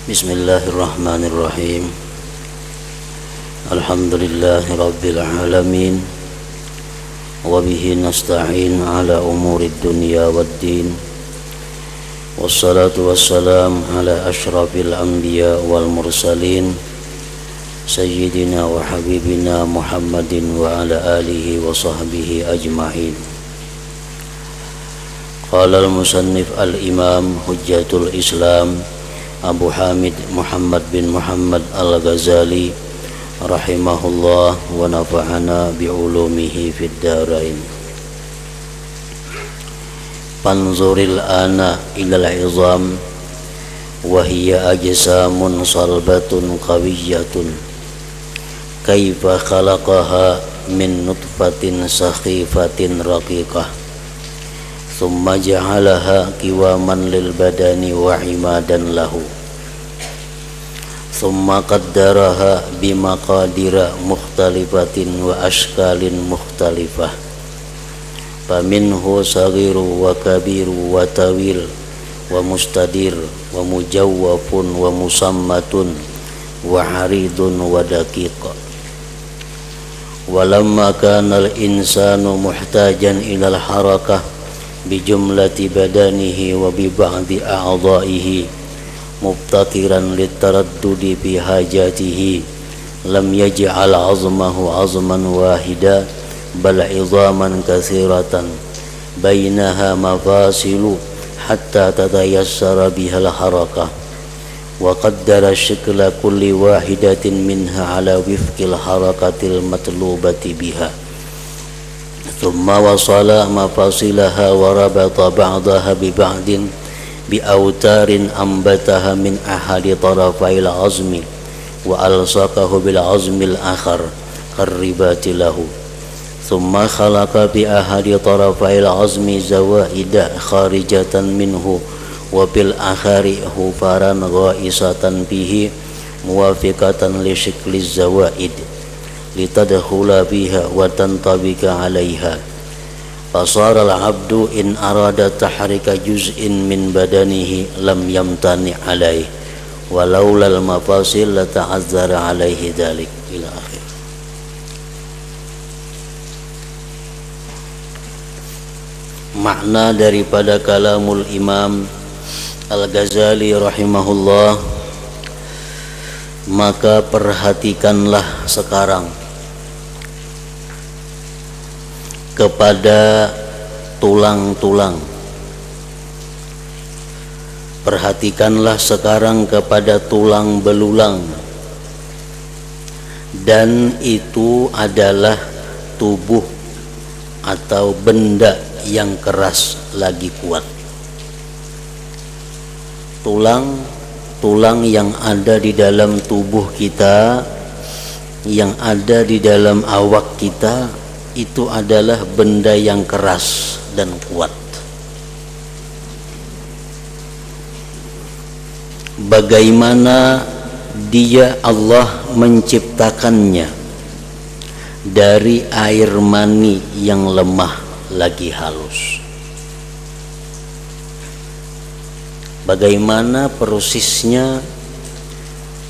Bismillahirrahmanirrahim. Alhamdulillahi rabbil alamin. Wa bihi nasta'in ala umuri dunya waddin. Wassalatu wassalam ala ashrafil anbiya wal mursalin Sayyidina wa habibina Muhammadin wa ala alihi wa sahbihi ajma'in. Qala al-musannif al-imam hujjatul islam Abu Hamid Muhammad bin Muhammad Al-Ghazali rahimahullah wa nafa'ana bi'ulumihi fid darain. Panzuril ana ilal izam wa hiya ajsamun salbatun qawiyyatun kaifa khalaqaha min nutfatin sakhifatin raqiqah thumma ja'alaha qiwaman lil badani wa imadan lahu thumma qaddaraha bimaqadira mukhtalifatin wa ashkalin mukhtalifah faminhu saghiru wa kabiru wa tawil wa mustadir wa mujawwafun wa musammatun wa haridun wa daqiq. Walamma kana al-insanu muhtajan ilal harakah bijumlati badanihi wa bi ba'di a'dha'ihi mubtatiran litaraddudi bi hajatihi lam yaj'al 'azmahu 'azman wahida bal 'idhaman katsiratan bainaha mafasilu hatta tatayassara bihal harakah wa qaddara shakla kulli wahidatin minha 'ala wifqil harakatil matlubati biha thumma wasala mafasilaha wa rabata ba'daha bi ba'din bi awtarin ambataha min ahadi tarafail azmi wa alsaqahu bil azmil akhar qarribati lahu thumma khalaqa bi ahadi tarafail azmi zawaida kharijatan minhu wa bil akhari hufaran ghaisatan bihi muwafiqatan li shikliz zawaid litadkhula biha wa tantabika 'alaiha fasara al-'abdu in arada tahrika juz'in min badanihi lam yamtani 'alaihi walau lal mafasil la ta'azzara 'alaihi dzalik ila akhir. Makna daripada kalamul Imam Al-Ghazali rahimahullah, maka perhatikanlah sekarang kepada tulang-tulang. Perhatikanlah sekarang kepada tulang belulang, dan itu adalah tubuh atau benda yang keras lagi kuat. Tulang yang ada di dalam tubuh kita, yang ada di dalam awak kita, itu adalah benda yang keras dan kuat. Bagaimana dia Allah menciptakannya dari air mani yang lemah lagi halus. Bagaimana prosesnya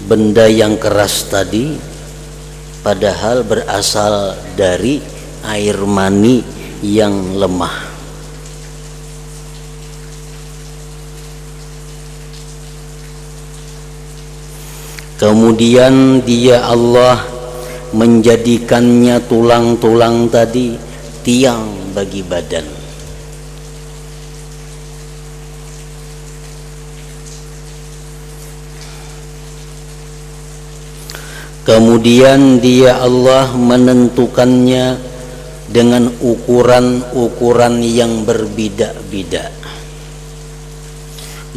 benda yang keras tadi padahal berasal dari air mani yang lemah. Kemudian dia Allah menjadikannya tulang-tulang tadi tiang bagi badan. Kemudian dia Allah menentukannya dengan ukuran-ukuran yang berbeda-beda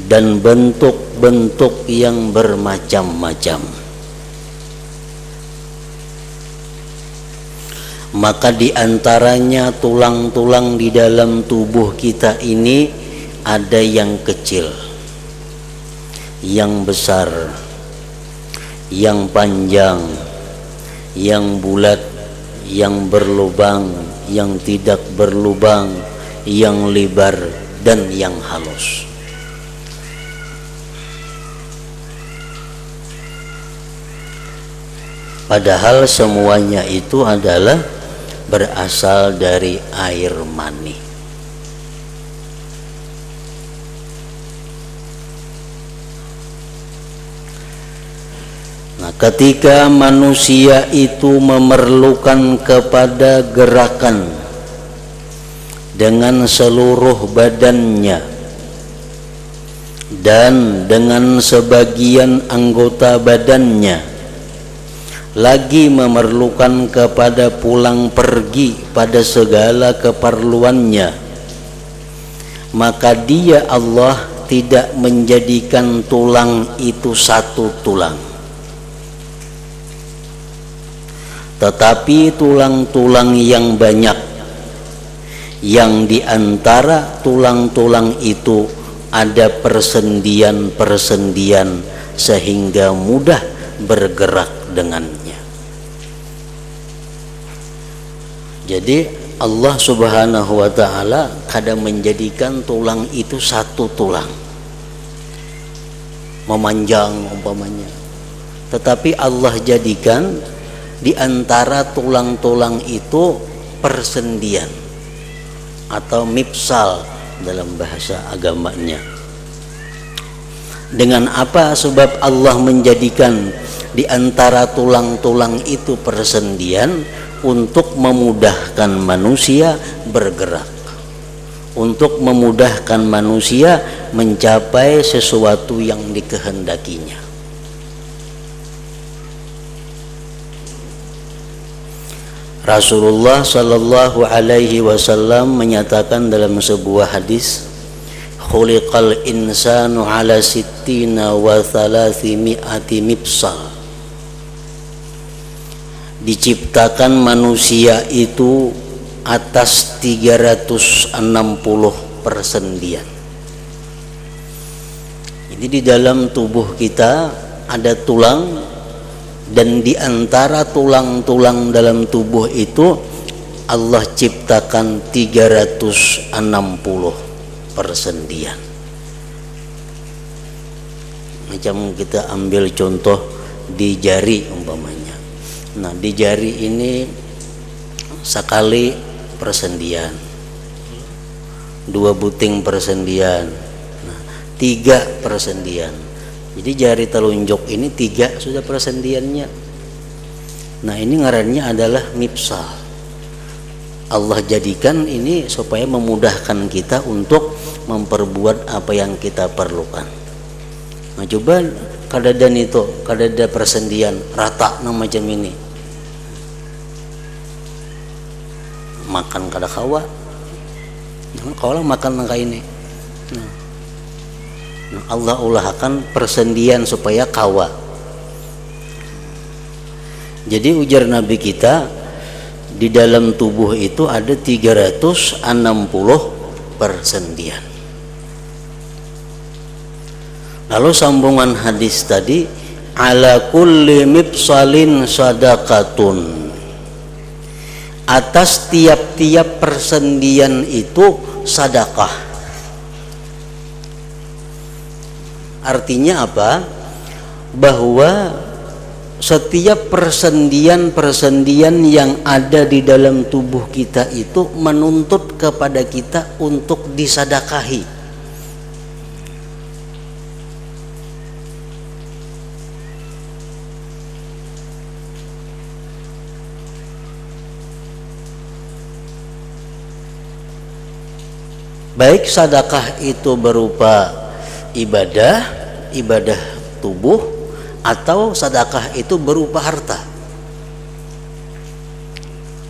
dan bentuk-bentuk yang bermacam-macam. Maka di antaranya tulang-tulang di dalam tubuh kita ini ada yang kecil, yang besar, yang panjang, yang bulat, yang berlubang, yang tidak berlubang, yang lebar dan yang halus. Padahal semuanya itu adalah berasal dari air mani. Nah, ketika manusia itu memerlukan kepada gerakan dengan seluruh badannya dan dengan sebagian anggota badannya, lagi memerlukan kepada pulang pergi pada segala keperluannya, maka dia Allah tidak menjadikan tulang itu satu tulang, tetapi tulang-tulang yang banyak, yang diantara tulang-tulang itu ada persendian-persendian sehingga mudah bergerak dengannya. Jadi Allah Subhanahu wa ta'ala kadang menjadikan tulang itu satu tulang, memanjang umpamanya, tetapi Allah jadikan di antara tulang-tulang itu persendian atau mifsal dalam bahasa agamanya. Dengan apa sebab Allah menjadikan di antara tulang-tulang itu persendian? Untuk memudahkan manusia bergerak, untuk memudahkan manusia mencapai sesuatu yang dikehendakinya. Rasulullah sallallahu alaihi wasallam menyatakan dalam sebuah hadis, khuliqal insanu ala sittina wa thalathimi'ati mifsal. Diciptakan manusia itu atas 360 persendian. Jadi di dalam tubuh kita ada tulang, dan di antara tulang-tulang dalam tubuh itu Allah ciptakan 360 persendian. Macam kita ambil contoh di jari umpamanya. Nah, di jari ini sekali persendian, 2 buting persendian, 3 persendian. Jadi jari telunjuk ini 3 sudah persendiannya. Nah, ini ngarannya adalah mifsal. Allah jadikan ini supaya memudahkan kita untuk memperbuat apa yang kita perlukan. Nah, coba kadadan itu, kadada persendian rata nah macam ini. Makan kada kawa, kalau makan nangka ini. Nah, Allah ulahkan persendian supaya kawa. Jadi ujar Nabi kita, di dalam tubuh itu ada 360 persendian. Lalu sambungan hadis tadi, ala kulli mifsalin sadaqatun. Atas tiap-tiap persendian itu sedekah. Artinya apa? Bahwa setiap persendian-persendian yang ada di dalam tubuh kita itu menuntut kepada kita untuk disedekahi. Baik sedekah itu berupa ibadah tubuh, atau sedekah itu berupa harta.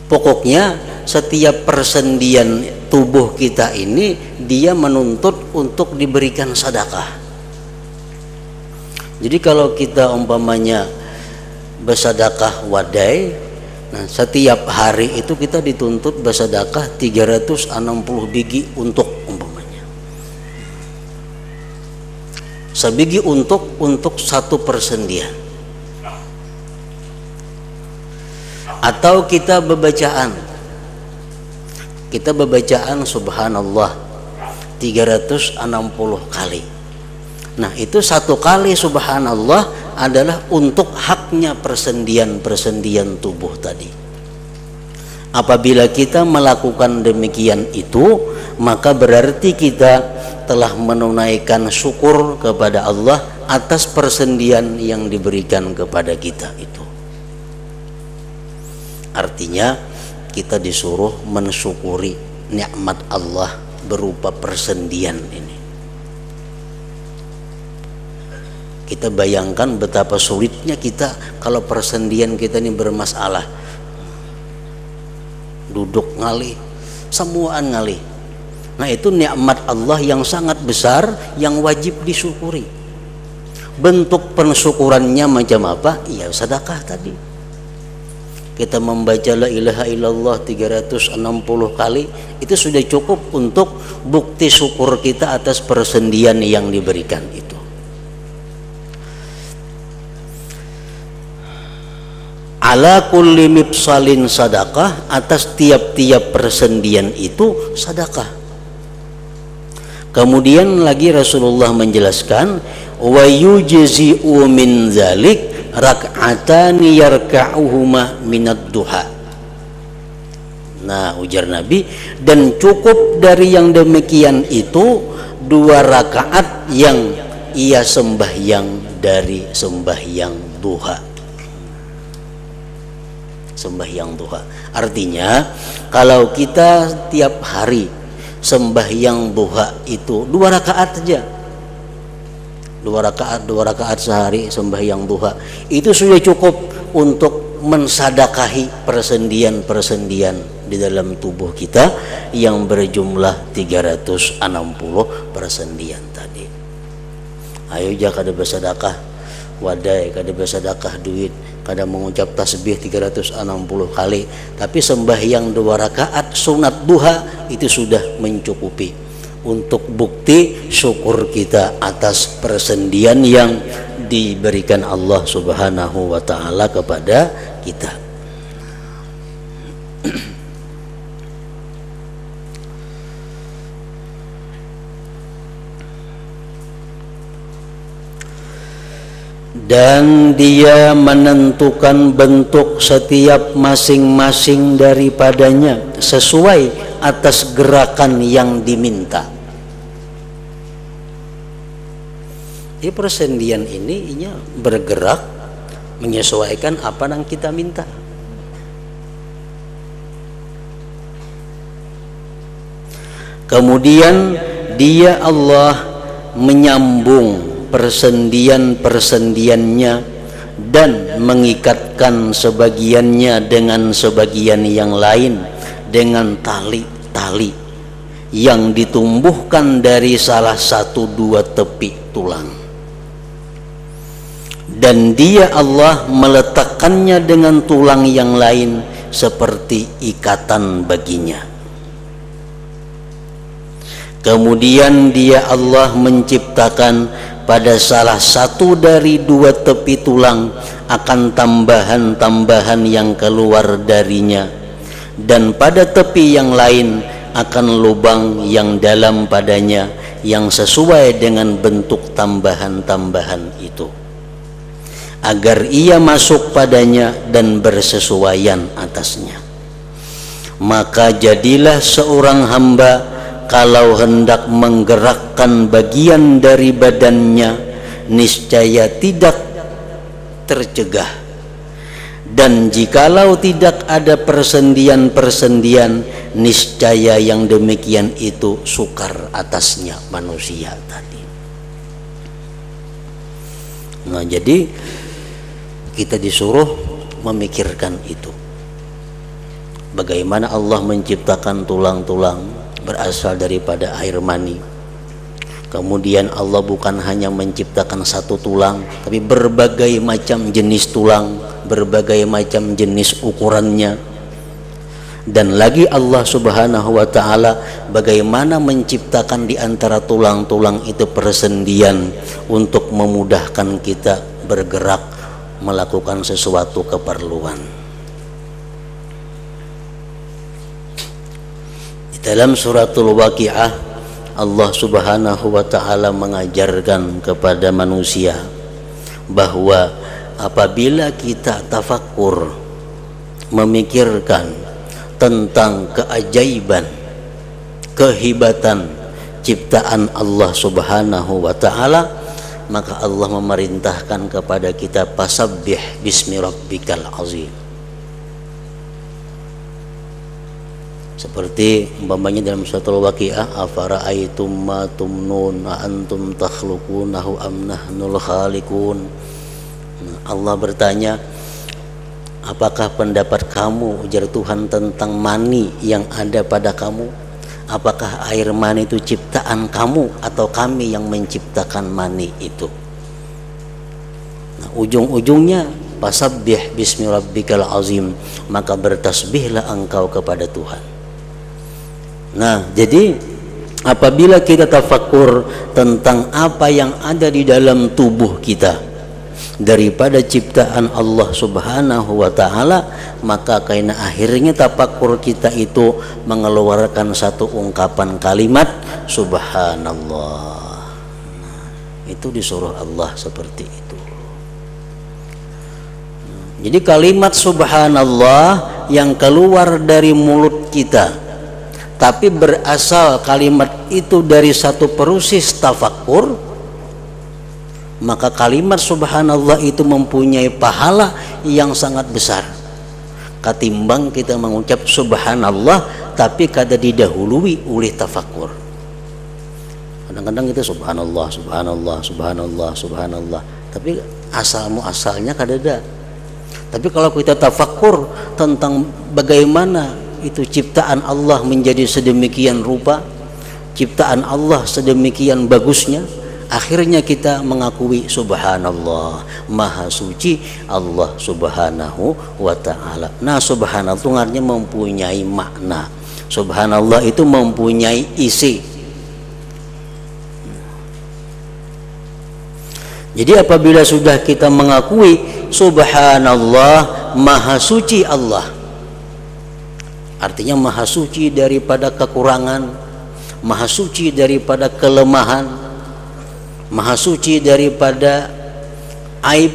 Pokoknya setiap persendian tubuh kita ini dia menuntut untuk diberikan sedekah. Jadi kalau kita umpamanya bersedekah wadai, nah setiap hari itu kita dituntut bersedekah 360 biji untuk umpamanya. Sebiji untuk 1 persendian. Atau kita bebacaan subhanallah 360 kali. Nah, itu 1 kali subhanallah adalah untuk hak haknya persendian-persendian tubuh tadi. Apabila kita melakukan demikian itu, maka berarti kita telah menunaikan syukur kepada Allah atas persendian yang diberikan kepada kita itu. Artinya kita disuruh mensyukuri nikmat Allah berupa persendian ini. Kita bayangkan betapa sulitnya kita kalau persendian kita ini bermasalah. Duduk ngalih, semuaan ngalih. Nah, itu nikmat Allah yang sangat besar yang wajib disyukuri. Bentuk pensyukurannya macam apa? Ya sedekah tadi. Kita membaca la ilaha illallah 360 kali, itu sudah cukup untuk bukti syukur kita atas persendian yang diberikan itu. Ala kulli mifsalin sadaqah, atas tiap-tiap persendian itu sedekah. Kemudian lagi Rasulullah menjelaskan, wa yujzi'u min zalik rak'atani yarka'uhuma minad duha. Nah, ujar Nabi, dan cukup dari yang demikian itu 2 rakaat yang ia sembahyang dari sembahyang duha. Sembahyang duha artinya kalau kita tiap hari sembahyang duha itu 2 rakaat saja, 2 rakaat sehari sembahyang duha, itu sudah cukup untuk mensadakahi persendian-persendian di dalam tubuh kita yang berjumlah 360 persendian tadi. Ayo jangan kada bersedekah wadai, kada bersedekah duit, kada mengucap tasbih 360 kali, tapi sembahyang 2 rakaat sunat duha itu sudah mencukupi untuk bukti syukur kita atas persendian yang diberikan Allah Subhanahu wa ta'ala kepada kita. Dan dia menentukan bentuk setiap masing-masing daripadanya sesuai atas gerakan yang diminta. Di persendian ini bergerak menyesuaikan apa yang kita minta. Kemudian dia Allah menyambung persendian-persendiannya dan mengikatkan sebagiannya dengan sebagian yang lain dengan tali-tali yang ditumbuhkan dari salah 1-2 tepi tulang. Dan dia Allah meletakkannya dengan tulang yang lain seperti ikatan baginya. Kemudian dia Allah menciptakan pada salah satu dari 2 tepi tulang akan tambahan-tambahan yang keluar darinya, dan pada tepi yang lain akan lubang yang dalam padanya yang sesuai dengan bentuk tambahan-tambahan itu, agar ia masuk padanya dan bersesuaian atasnya. Maka jadilah seorang hamba kalau hendak menggerakkan bagian dari badannya, niscaya tidak tercegah. Dan jikalau tidak ada persendian-persendian, niscaya yang demikian itu sukar atasnya manusia tadi. Nah, jadi kita disuruh memikirkan itu. Bagaimana Allah menciptakan tulang-tulang berasal daripada air mani. Kemudian Allah bukan hanya menciptakan 1 tulang, tapi berbagai macam jenis tulang, berbagai macam jenis ukurannya. Dan lagi Allah Subhanahu wa ta'ala bagaimana menciptakan di antara tulang-tulang itu persendian untuk memudahkan kita bergerak melakukan sesuatu keperluan. Dalam suratul Waqiah, Allah Subhanahu wa ta'ala mengajarkan kepada manusia bahwa apabila kita tafakkur, memikirkan tentang keajaiban, kehebatan ciptaan Allah Subhanahu wa ta'ala, maka Allah memerintahkan kepada kita fasabbih bismi rabbikal azim. Seperti umpamanya dalam suratul Waqiah, afara'aitum ma tumnun a antum takhluqunahu am nahnul khaliqun. Allah bertanya, apakah pendapat kamu, ujar Tuhan, tentang mani yang ada pada kamu? Apakah air mani itu ciptaan kamu atau kami yang menciptakan mani itu? Nah, ujung-ujungnya fasabbih bismi rabbikal azim, maka bertasbihlah engkau kepada Tuhan. Nah, jadi apabila kita tafakkur tentang apa yang ada di dalam tubuh kita daripada ciptaan Allah Subhanahu wa ta'ala, maka karena akhirnya tafakkur kita itu mengeluarkan satu ungkapan kalimat subhanallah. Itu disuruh Allah seperti itu. Jadi kalimat subhanallah yang keluar dari mulut kita, tapi berasal kalimat itu dari satu proses tafakkur, maka kalimat subhanallah itu mempunyai pahala yang sangat besar ketimbang kita mengucap subhanallah tapi kada didahului oleh tafakkur. Kadang-kadang kita subhanallah, subhanallah, subhanallah, subhanallah, tapi asalnya kada ada. Tapi kalau kita tafakkur tentang bagaimana itu ciptaan Allah menjadi sedemikian rupa, ciptaan Allah sedemikian bagusnya, akhirnya kita mengakui subhanallah, maha suci Allah Subhanahu wa ta'ala. Nah, subhanallah itu artinya mempunyai makna. Subhanallah itu mempunyai isi. Jadi apabila sudah kita mengakui subhanallah, maha suci Allah, artinya maha suci daripada kekurangan, maha suci daripada kelemahan, maha suci daripada aib,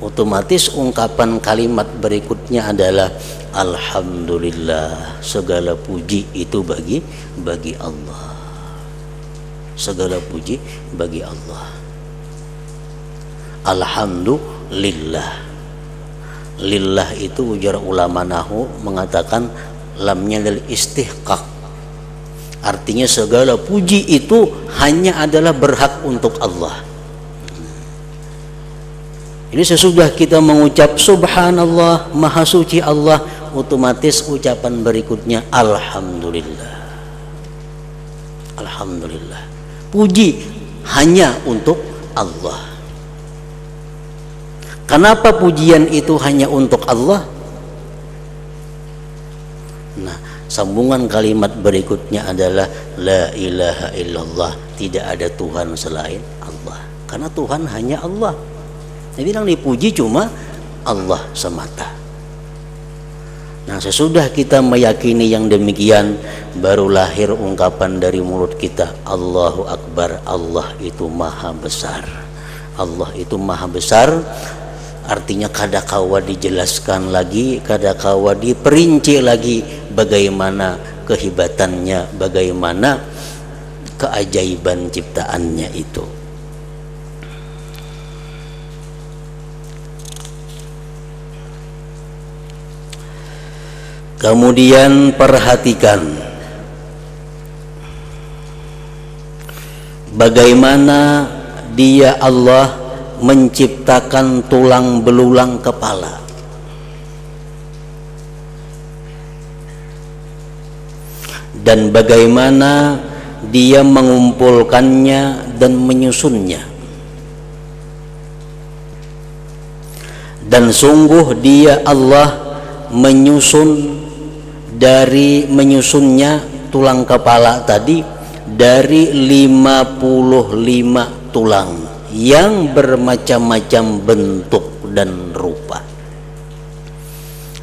otomatis ungkapan kalimat berikutnya adalah alhamdulillah, segala puji itu bagi Allah. Segala puji bagi Allah. Alhamdulillah. Lillah itu ujar ulama nahu mengatakan lamnya lil istihqaq, artinya segala puji itu hanya adalah berhak untuk Allah. Ini sesudah kita mengucap subhanallah, maha suci Allah, otomatis ucapan berikutnya alhamdulillah. Alhamdulillah, puji hanya untuk Allah. Kenapa pujian itu hanya untuk Allah? Nah, sambungan kalimat berikutnya adalah la ilaha illallah, tidak ada Tuhan selain Allah. Karena Tuhan hanya Allah. Jadi yang dipuji cuma Allah semata. Nah, sesudah kita meyakini yang demikian, baru lahir ungkapan dari mulut kita, Allahu Akbar, Allah itu maha besar. Allah itu maha besar. Artinya kadakawa dijelaskan lagi, kadakawa diperinci lagi bagaimana kehebatannya, bagaimana keajaiban ciptaannya itu. Kemudian perhatikan bagaimana Dia Allah menciptakan tulang belulang kepala. Dan bagaimana Dia mengumpulkannya dan menyusunnya. Dan sungguh Dia Allah menyusunnya tulang kepala tadi dari 55 tulang yang bermacam-macam bentuk dan rupa.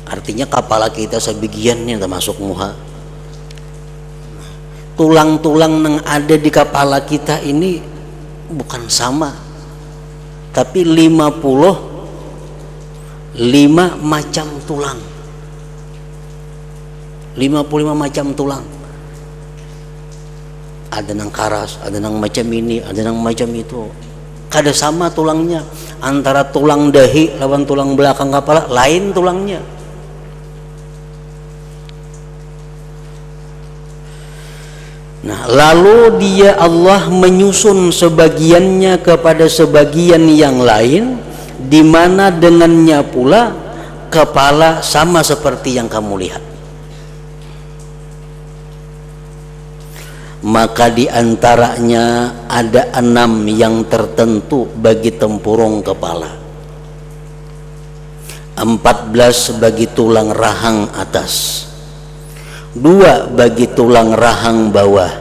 Artinya kepala kita sebagiannya termasuk muha. Tulang-tulang yang ada di kepala kita ini bukan sama. tapi 55 macam tulang. 55 macam tulang. Ada nang karas, ada nang macam ini, ada nang macam itu. Kada sama tulangnya. Antara tulang dahi lawan tulang belakang kepala lain tulangnya. Nah, lalu dia Allah menyusun sebagiannya kepada sebagian yang lain, di mana dengannya pula kepala sama seperti yang kamu lihat. Maka di antaranya ada 6 yang tertentu bagi tempurung kepala, 14 bagi tulang rahang atas, 2 bagi tulang rahang bawah,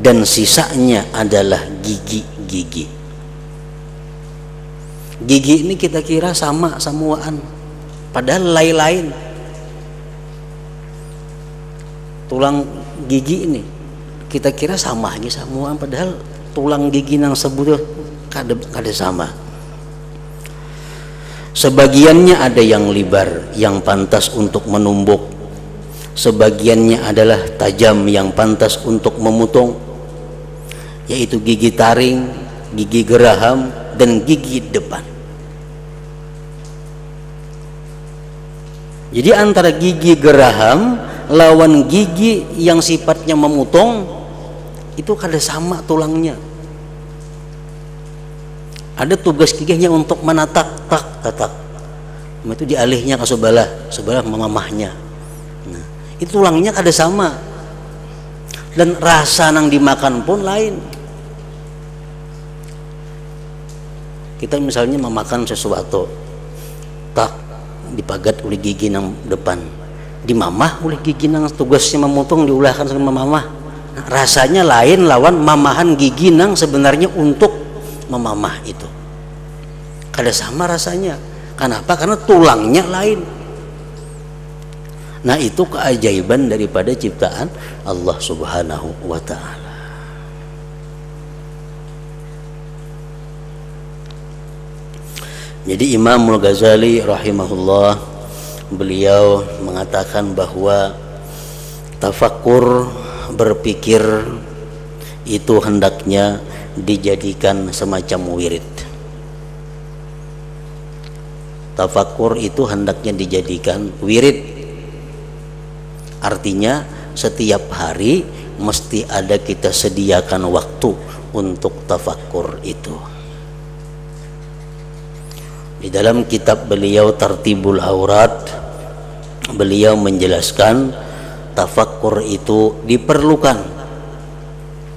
dan sisanya adalah gigi-gigi. Gigi ini kita kira sama samuaan, padahal lain-lain. Tulang gigi ini kita kira sama aja samuaan, padahal tulang gigi nang sebut kada sama. Sebagiannya ada yang libar yang pantas untuk menumbuk, sebagiannya adalah tajam yang pantas untuk memotong, yaitu gigi taring, gigi geraham, dan gigi depan. Jadi antara gigi geraham lawan gigi yang sifatnya memotong itu kada sama tulangnya. Ada tugas giginya untuk menatak tak. Itu dialihnya ke sebelah mamahnya. Nah, itu tulangnya kada sama. Dan rasa nang dimakan pun lain. Kita misalnya memakan sesuatu, tak dipagat oleh gigi nang depan, dimamah oleh gigi nang tugasnya memotong diulahkan sama mamah. Nah, rasanya lain lawan mamahan gigi nang sebenarnya untuk memamah itu. Kada sama rasanya. Kenapa? Karena tulangnya lain. Nah, itu keajaiban daripada ciptaan Allah Subhanahu wa ta'ala. Jadi Imam Al-Ghazali rahimahullah, beliau mengatakan bahwa tafakkur, berpikir itu hendaknya dijadikan semacam wirid. Tafakkur itu hendaknya dijadikan wirid. Artinya setiap hari mesti ada kita sediakan waktu untuk tafakkur itu. Di dalam kitab beliau Tartibul Aurat, beliau menjelaskan tafakkur itu diperlukan,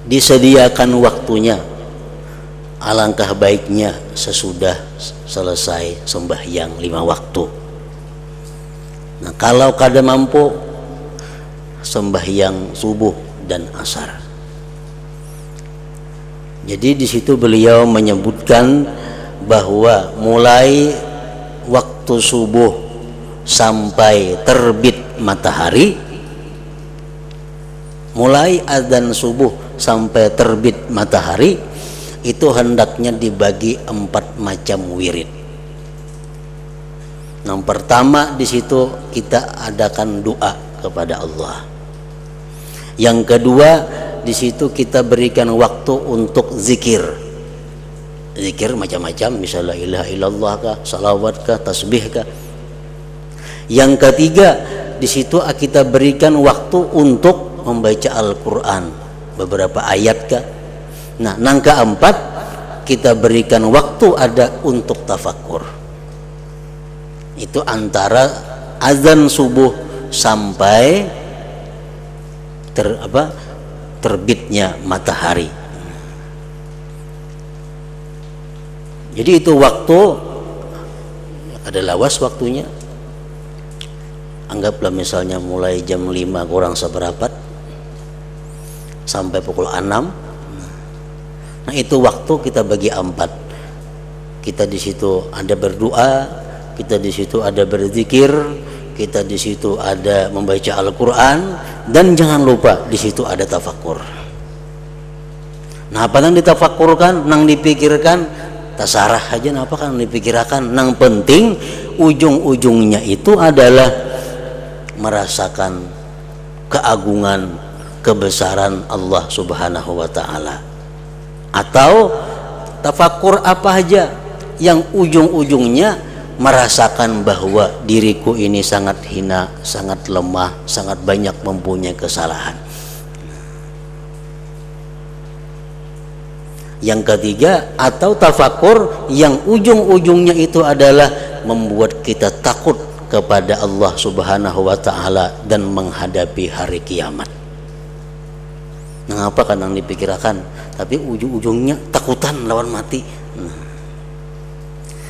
disediakan waktunya. Alangkah baiknya sesudah selesai sembahyang 5 waktu. Nah, kalau kada mampu, sembahyang subuh dan asar. Jadi di situ beliau menyebutkan bahwa mulai waktu subuh sampai terbit matahari, mulai azan subuh sampai terbit matahari, itu hendaknya dibagi 4 macam wirid. Yang pertama di situ kita adakan doa kepada Allah. Yang kedua di situ kita berikan waktu untuk zikir. Zikir macam-macam, misalnya la ilaha illallah kah, salawat kah, tasbih kah. Yang ketiga di situ kita berikan waktu untuk membaca Al-Quran, beberapa ayat kah. Nah, yang keempat kita berikan waktu ada untuk tafakkur. Itu antara azan subuh sampai terbitnya matahari. Jadi itu waktu ada lawas waktunya. Anggaplah misalnya mulai jam 5 kurang seperempat sampai pukul 6. Nah, itu waktu kita bagi 4. Kita di situ ada berdoa, kita di situ ada berzikir, kita di situ ada membaca Al-Quran, dan jangan lupa di situ ada tafakkur. Nah, apa yang ditafakkurkan, yang dipikirkan, tasarah aja apa kan dipikirkan. Nang penting ujung-ujungnya itu adalah merasakan keagungan, kebesaran Allah Subhanahu wa taala. Atau tafakur apa aja yang ujung-ujungnya merasakan bahwa diriku ini sangat hina, sangat lemah, sangat banyak mempunyai kesalahan. Yang ketiga, atau tafakur yang ujung-ujungnya itu adalah membuat kita takut kepada Allah Subhanahu wa taala dan menghadapi hari kiamat. Nah, apa kan yang dipikirkan, tapi ujung-ujungnya takutan lawan mati.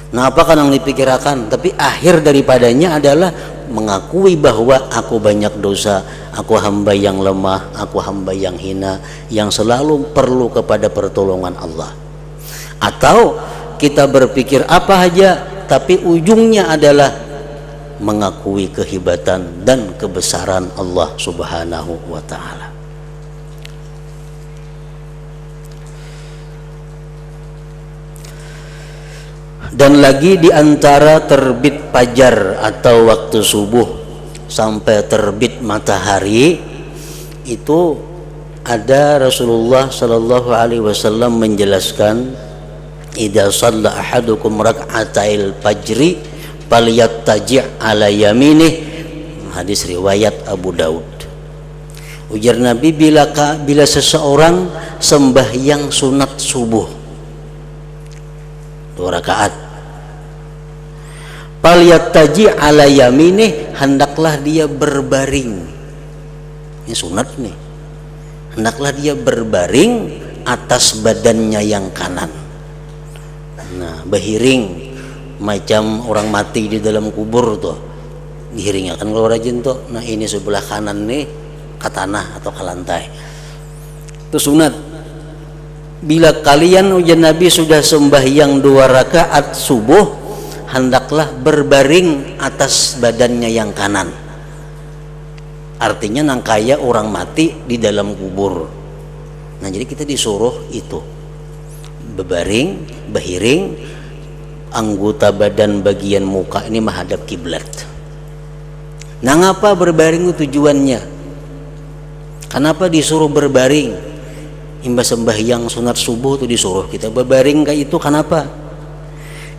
Nah, apa kan yang dipikirkan, tapi akhir daripadanya adalah mengakui bahwa aku banyak dosa, aku hamba yang lemah, aku hamba yang hina, yang selalu perlu kepada pertolongan Allah. Atau kita berpikir apa aja, tapi ujungnya adalah mengakui kehebatan dan kebesaran Allah Subhanahu wa taala. Dan lagi di antara terbit fajar atau waktu subuh sampai terbit matahari itu ada Rasulullah sallallahu alaihi wasallam menjelaskan, idza shalla ahadukum rak'atail fajri falyattaji' ala yaminih, hadis riwayat Abu Daud. Ujar Nabi, bila seseorang sembahyang sunat subuh 2 rakaat, falyattaji' ala yaminih, hendaklah dia berbaring. Ini sunat nih. Hendaklah dia berbaring atas badannya yang kanan. Nah, berhiring macam orang mati di dalam kubur tuh. Dihiringnya kan kalau rajin tuh. Nah, ini sebelah kanan nih ke tanah atau ke lantai. Itu sunat. Bila kalian, ujar Nabi, sudah sembahyang 2 rakaat subuh, hendaklah berbaring atas badannya yang kanan. Artinya nang kaya orang mati di dalam kubur. Nah, jadi kita disuruh itu berbaring, berhiring, anggota badan bagian muka ini menghadap kiblat. Nah, ngapa berbaring itu tujuannya? Kenapa disuruh berbaring? Imbas sembahyang sunat subuh itu disuruh kita berbaring kayak itu, kenapa?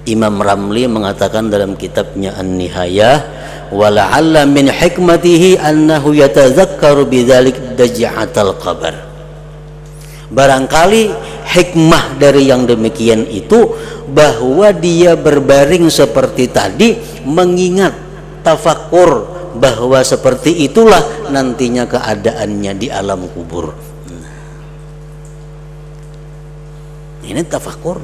Imam Ramli mengatakan dalam kitabnya An-Nihayah, wala'alla min hikmatihi annahu yatazakkaru bidzalik daj'atal qabr. Barangkali hikmah dari yang demikian itu bahwa dia berbaring seperti tadi mengingat, tafakur bahwa seperti itulah nantinya keadaannya di alam kubur. Ini tafakur.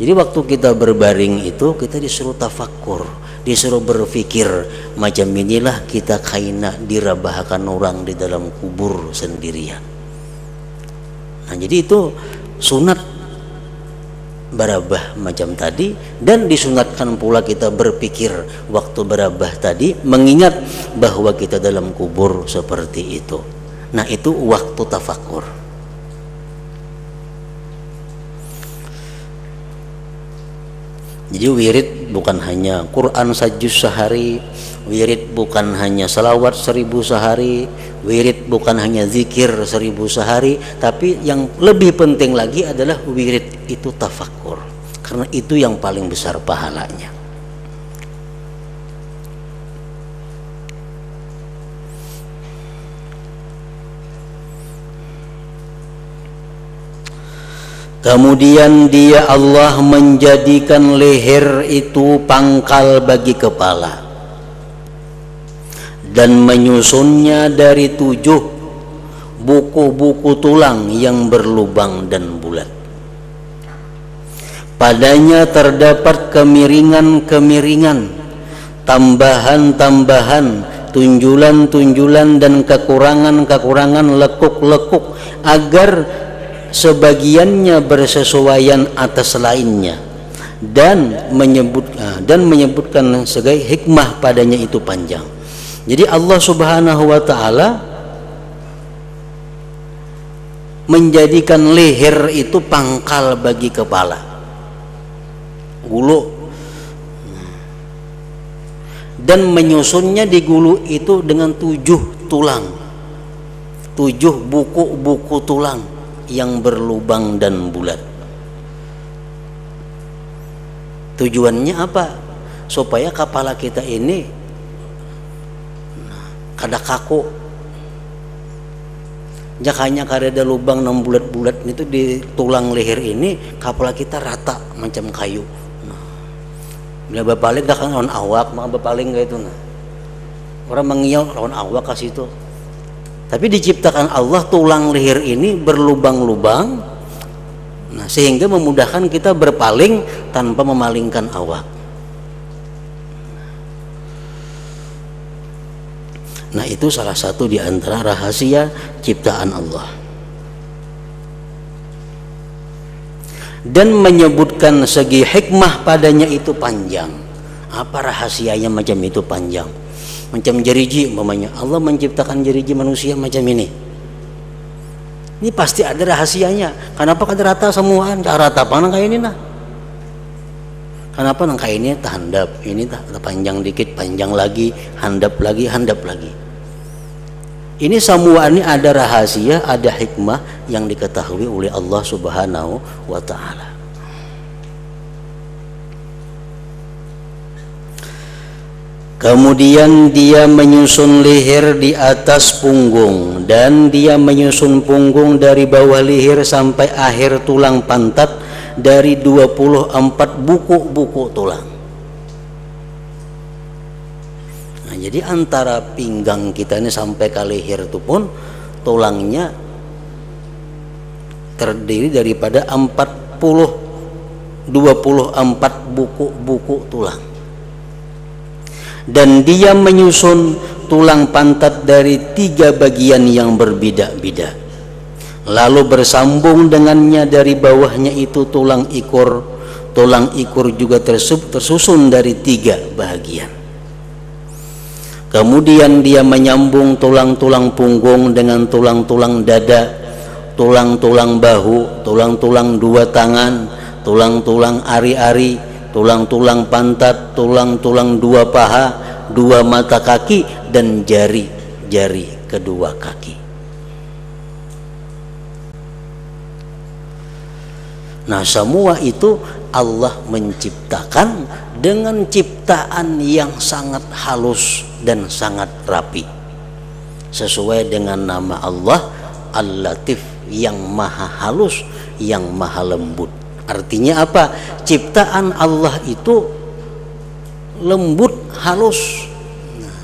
Jadi waktu kita berbaring itu kita disuruh tafakur, disuruh berpikir macam inilah kita kaina dirabahakan orang di dalam kubur sendirian. Nah, jadi itu sunat barabah macam tadi, dan disunatkan pula kita berpikir waktu barabah tadi mengingat bahwa kita dalam kubur seperti itu. Nah, itu waktu tafakur. Jadi wirid bukan hanya Quran sajus sehari, wirid bukan hanya salawat 1000 sehari, wirid bukan hanya zikir 1000 sehari, tapi yang lebih penting lagi adalah wirid itu tafakur, karena itu yang paling besar pahalanya. Kemudian dia Allah menjadikan leher itu pangkal bagi kepala dan menyusunnya dari 7 buku-buku tulang yang berlubang dan bulat. Padanya terdapat kemiringan-kemiringan, tambahan-tambahan, tunjulan-tunjulan dan kekurangan-kekurangan, lekuk-lekuk, agar sebagiannya bersesuaian atas lainnya, dan menyebutkan sebagai hikmah padanya itu panjang. Jadi Allah Subhanahu wa taala menjadikan leher itu pangkal bagi kepala. gulu, dan menyusunnya di gulu itu dengan 7 tulang, 7 buku-buku tulang yang berlubang dan bulat. Tujuannya apa? Supaya kepala kita ini kada kaku. Jakanya kada ada lubang 6 bulat-bulat itu di tulang leher ini, kepala kita rata macam kayu. Bila bapaling dah kan lawan awak, maka bapaling kayak itu nah. Orang mengiau lawan awak kasih itu. Tapi diciptakan Allah tulang leher ini berlubang-lubang, nah sehingga memudahkan kita berpaling tanpa memalingkan awak. Nah itu salah satu di antara rahasia ciptaan Allah. Dan menyebutkan segi hikmah padanya itu panjang. Apa rahasianya macam itu panjang? Macam jeriji umpamanya, Allah menciptakan jeriji manusia macam ini. Ini pasti ada rahasianya. Kenapa kada rata semua? Rata apa nang kayak ini nah? Kenapa nang kayak ini handap? Ini tak panjang dikit, panjang lagi, handap lagi, handap lagi. Ini semua ini ada rahasia, ada hikmah yang diketahui oleh Allah Subhanahu wa ta'ala. Kemudian dia menyusun leher di atas punggung, dan dia menyusun punggung dari bawah leher sampai akhir tulang pantat dari 24 buku-buku tulang. Nah, jadi antara pinggang kita ini sampai ke leher itu pun tulangnya terdiri daripada 24 buku-buku tulang. Dan dia menyusun tulang pantat dari 3 bagian yang berbeda-beda, lalu bersambung dengannya dari bawahnya itu tulang ikur. Tulang ikur juga tersusun dari 3 bagian. Kemudian dia menyambung tulang-tulang punggung dengan tulang-tulang dada, tulang-tulang bahu, tulang-tulang 2 tangan, tulang-tulang ari-ari, tulang-tulang pantat, tulang-tulang 2 paha, 2 mata kaki, dan jari-jari kedua kaki. Nah semua itu Allah menciptakan dengan ciptaan yang sangat halus dan sangat rapi, sesuai dengan nama Allah Al-Latif, yang maha halus, yang maha lembut. Artinya apa? Ciptaan Allah itu lembut, halus. Nah,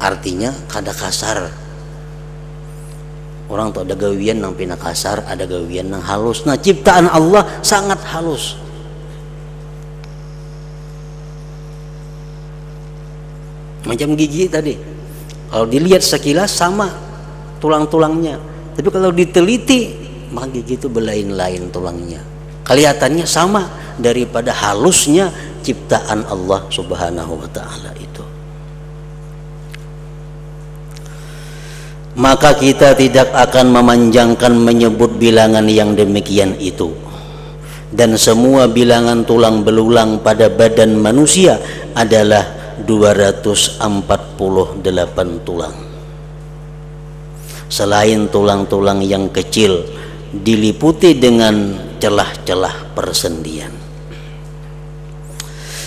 artinya kada kasar. Orang tuh ada gawian nang pina kasar, ada gawian nang halus. Nah ciptaan Allah sangat halus. Macam gigi tadi, kalau dilihat sekilas sama tulang-tulangnya, tapi kalau diteliti maka gigi itu berlain-lain tulangnya. Kelihatannya sama daripada halusnya ciptaan Allah Subhanahu wa ta'ala itu. Maka kita tidak akan memanjangkan menyebut bilangan yang demikian itu. Dan semua bilangan tulang belulang pada badan manusia adalah 248 tulang. Selain tulang-tulang yang kecil diliputi dengan celah-celah persendian.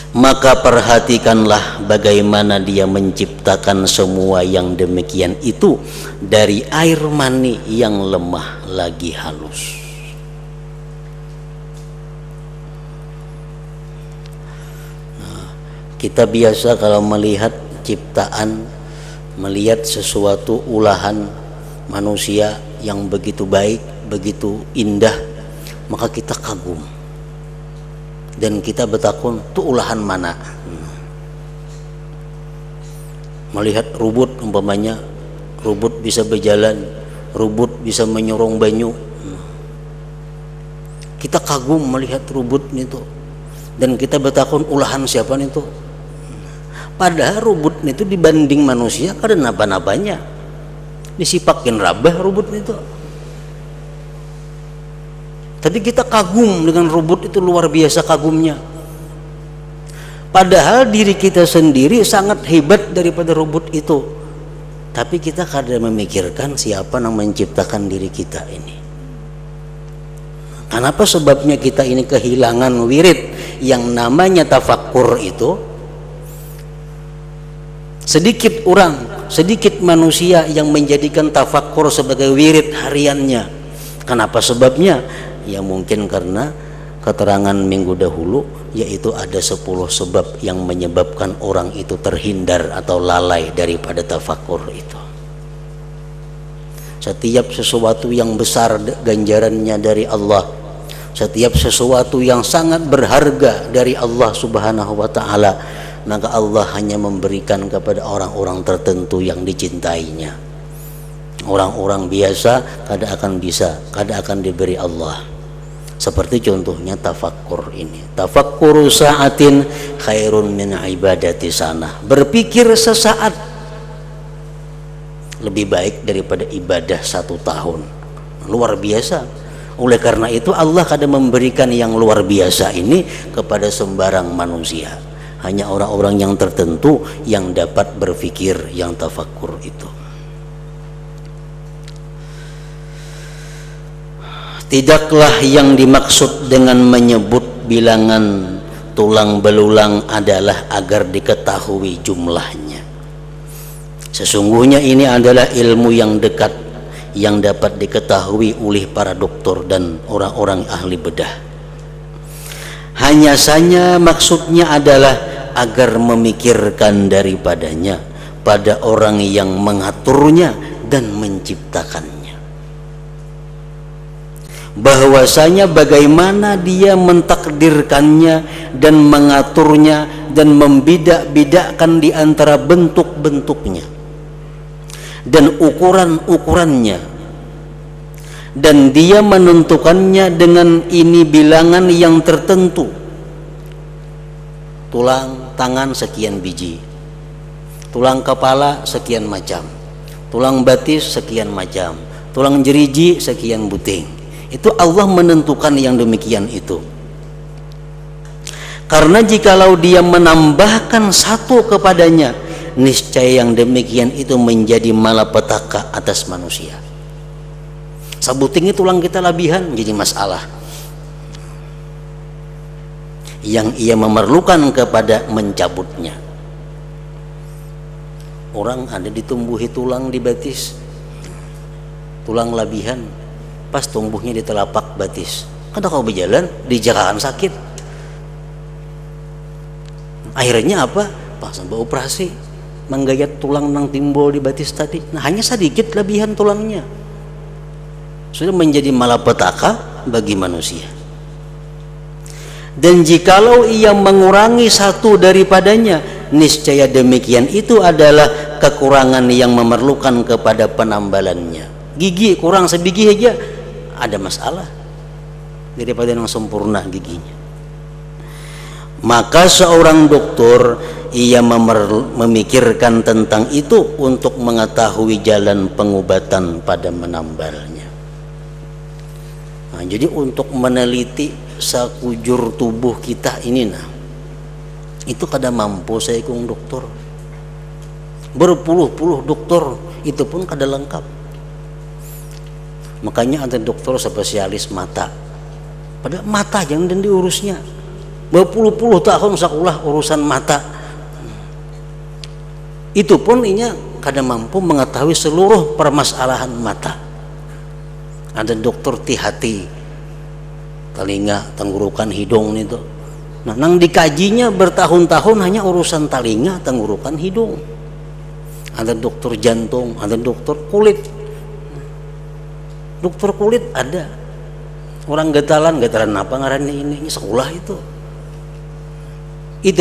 Maka perhatikanlah bagaimana dia menciptakan semua yang demikian itu dari air mani yang lemah lagi halus. Nah, kita biasa kalau melihat ciptaan, melihat sesuatu ulahan manusia yang begitu baik, begitu indah, maka kita kagum. Dan kita bertakun, itu ulahan mana? Melihat rubut umpamanya, rubut bisa berjalan, rubut bisa menyorong banyu. Kita kagum melihat rubut itu. Dan kita bertakun, ulahan siapa itu? Padahal rubut itu dibanding manusia kada napa-napanya. Disipakin rabah rubut itu. Tapi kita kagum dengan robot itu, luar biasa kagumnya. Padahal diri kita sendiri sangat hebat daripada robot itu. Tapi kita kadang memikirkan siapa yang menciptakan diri kita ini. Kenapa sebabnya kita ini kehilangan wirid yang namanya tafakkur itu? Sedikit orang, sedikit manusia yang menjadikan tafakkur sebagai wirid hariannya. Kenapa sebabnya? Ya mungkin karena keterangan minggu dahulu, yaitu ada 10 sebab yang menyebabkan orang itu terhindar atau lalai daripada tafakkur itu. Setiap sesuatu yang besar ganjarannya dari Allah, setiap sesuatu yang sangat berharga dari Allah Subhanahu wa ta'ala, maka Allah hanya memberikan kepada orang-orang tertentu yang dicintainya. Orang-orang biasa kada akan bisa, kada akan diberi Allah. Seperti contohnya tafakkur ini. Tafakkuru sa'atin khairun min ibadati sanah. Berpikir sesaat lebih baik daripada ibadah 1 tahun. Luar biasa. Oleh karena itu Allah kadang memberikan yang luar biasa ini kepada sembarang manusia. Hanya orang-orang yang tertentu yang dapat berpikir yang tafakkur itu. Tidaklah yang dimaksud dengan menyebut bilangan tulang belulang adalah agar diketahui jumlahnya. Sesungguhnya ini adalah ilmu yang dekat yang dapat diketahui oleh para doktor dan orang-orang ahli bedah. Hanya saja maksudnya adalah agar memikirkan daripadanya pada orang yang mengaturnya dan menciptakannya. Bahwasanya bagaimana dia mentakdirkannya dan mengaturnya dan membidak-bidakkan di antara bentuk-bentuknya dan ukuran-ukurannya, dan dia menentukannya dengan ini bilangan yang tertentu. Tulang tangan sekian biji, tulang kepala sekian macam, tulang batis sekian macam, tulang jeriji sekian buting. Itu Allah menentukan yang demikian itu. Karena jikalau dia menambahkan satu kepadanya, niscaya yang demikian itu menjadi malapetaka atas manusia. Sabuting tulang kita labihan jadi masalah. Yang ia memerlukan kepada mencabutnya. Orang ada ditumbuhi tulang di batis, tulang labihan, pas tumbuhnya di telapak batis, kada kau berjalan dijagakan sakit. Akhirnya apa? Pas sampai operasi menggayat tulang nang timbul di batis tadi. Nah hanya sedikit lebihan tulangnya sudah menjadi malapetaka bagi manusia. Dan jikalau ia mengurangi satu daripadanya, niscaya demikian itu adalah kekurangan yang memerlukan kepada penambalannya. Gigi kurang sebiji aja ada masalah daripada yang sempurna giginya. Maka seorang dokter ia memikirkan tentang itu untuk mengetahui jalan pengobatan pada menambalnya. Nah, jadi untuk meneliti sekujur tubuh kita ini, nah itu kada mampu saya kung dokter. Berpuluh-puluh dokter itu pun kada lengkap. Makanya ada dokter spesialis mata. Pada mata jangan dan diurusnya. Berpuluh-puluh tahun sekolah urusan mata. Itu pun inya kada mampu mengetahui seluruh permasalahan mata. Ada dokter ti hati, telinga, tenggorokan, hidung itu. Nah, nang dikajinya bertahun-tahun hanya urusan telinga, tenggorokan, hidung. Ada dokter jantung, ada dokter kulit. Dokter kulit ada, orang getalan apa ngarannya ini sekolah itu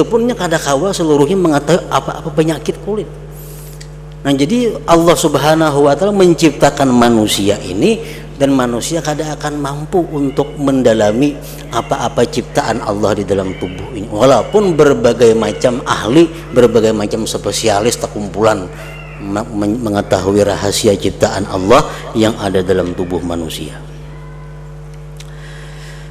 punnya kada kawa seluruhnya mengetahui apa-apa penyakit kulit. Nah jadi Allah Subhanahu wa ta'ala menciptakan manusia ini, dan manusia kada akan mampu untuk mendalami apa-apa ciptaan Allah di dalam tubuh ini, walaupun berbagai macam ahli, berbagai macam spesialis terkumpulan mengetahui rahasia ciptaan Allah yang ada dalam tubuh manusia.